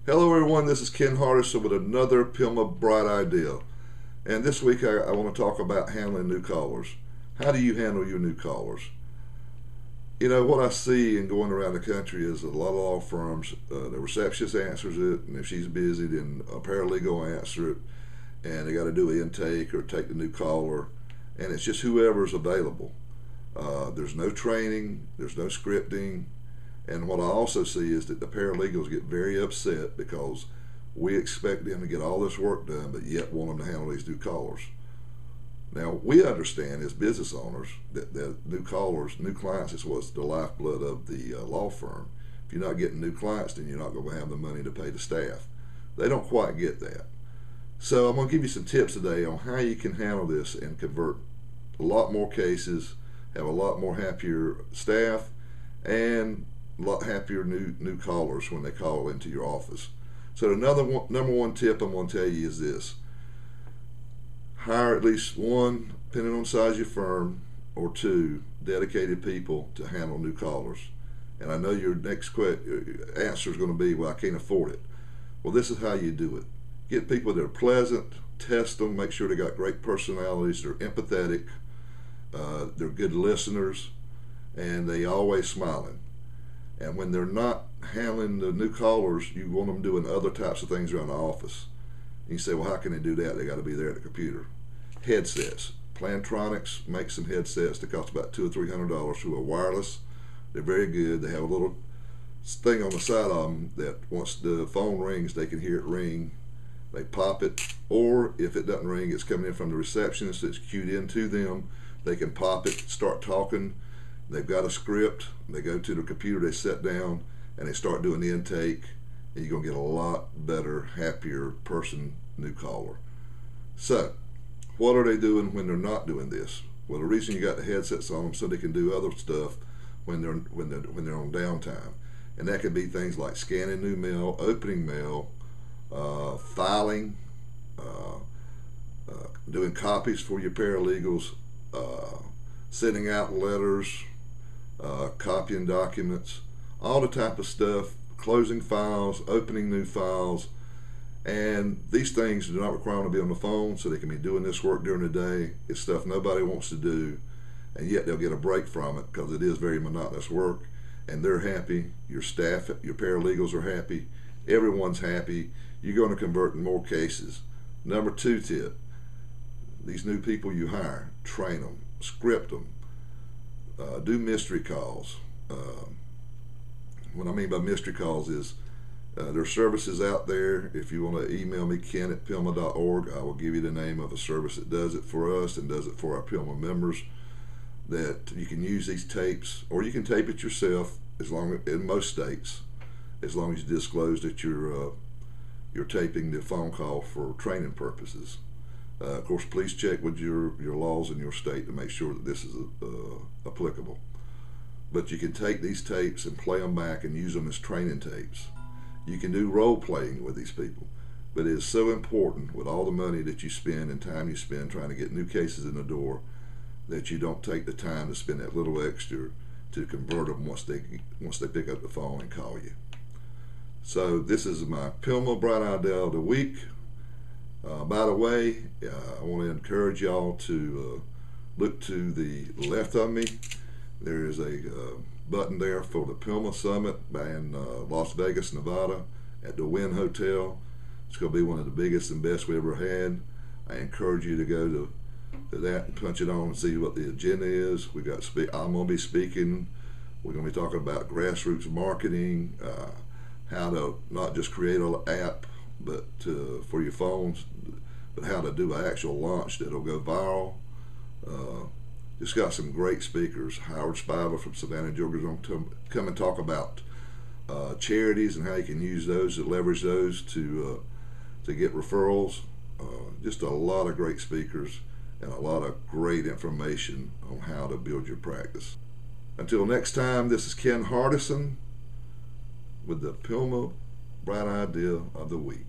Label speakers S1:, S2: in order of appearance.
S1: Hello everyone, this is Ken Hardison with another PILMMA Bright Idea. And this week I want to talk about handling new callers. How do you handle your new callers? You know, what I see in going around the country is a lot of law firms, the receptionist answers it, and if she's busy then a paralegal will answer it, and they got to do an intake or take the new caller, and it's just whoever's available. There's no training, there's no scripting. And what I also see is that the paralegals get very upset because we expect them to get all this work done, but yet want them to handle these new callers. Now, we understand as business owners that new callers, new clients is what's the lifeblood of the law firm. If you're not getting new clients, then you're not going to have the money to pay the staff. They don't quite get that. So I'm going to give you some tips today on how you can handle this and convert a lot more cases, have a lot more happier staff, and a lot happier new callers when they call into your office. So number one tip I'm going to tell you is this: hire at least one, depending on the size of your firm, or two dedicated people to handle new callers. And I know your next answer is going to be, well, I can't afford it. Well, this is how you do it. Get people that are pleasant, test them, make sure they got great personalities, they're empathetic, they're good listeners, and they always smiling. And when they're not handling the new callers, you want them doing other types of things around the office. And you say, well, how can they do that? They got to be there at the computer. Headsets. Plantronics makes some headsets that cost about $200 or $300 who are wireless. They're very good. They have a little thing on the side of them that once the phone rings, they can hear it ring. They pop it, or if it doesn't ring, it's coming in from the receptionist, it's cued into them. They can pop it, start talking. They've got a script, they go to the computer, they sit down, and they start doing the intake, and you're going to get a lot better, happier person, new caller. So, what are they doing when they're not doing this? Well, the reason you got the headsets on them so they can do other stuff when they're on downtime. And that could be things like scanning new mail, opening mail, filing, doing copies for your paralegals, sending out letters, copying documents, all the type of stuff, closing files, opening new files. And these things do not require them to be on the phone, so they can be doing this work during the day. It's stuff nobody wants to do, and yet they'll get a break from it because it is very monotonous work, and they're happy. Your staff, your paralegals are happy. Everyone's happy. You're going to convert in more cases. Number two tip: these new people you hire, train them, script them, do mystery calls. What I mean by mystery calls is there's services out there. If you want to email me, ken@pilmma.org, I will give you the name of a service that does it for us and does it for our PILMMA members, that you can use these tapes, or you can tape it yourself, as long in most states, as long as you disclose that you're taping the phone call for training purposes. Of course, please check with your laws in your state to make sure that this is applicable. But you can take these tapes and play them back and use them as training tapes. You can do role playing with these people. But it is so important, with all the money that you spend and time you spend trying to get new cases in the door, that you don't take the time to spend that little extra to convert them once they pick up the phone and call you. So this is my PILMMA Bright Idea of the week. By the way, I want to encourage y'all to look to the left of me. There is a button there for the PILMMA Summit in Las Vegas, Nevada, at the Wynn Hotel. It's going to be one of the biggest and best we ever had. I encourage you to go to that and punch it on and see what the agenda is. I'm going to be speaking. We're going to be talking about grassroots marketing, how to not just create an app for your phones, but how to do an actual launch that'll go viral. Just got some great speakers. Howard Spiva from Savannah, Georgia, is going to come and talk about charities and how you can use those to leverage those to get referrals. Just a lot of great speakers and a lot of great information on how to build your practice. Until next time, this is Ken Hardison with the PILMMA Bright Idea of the Week.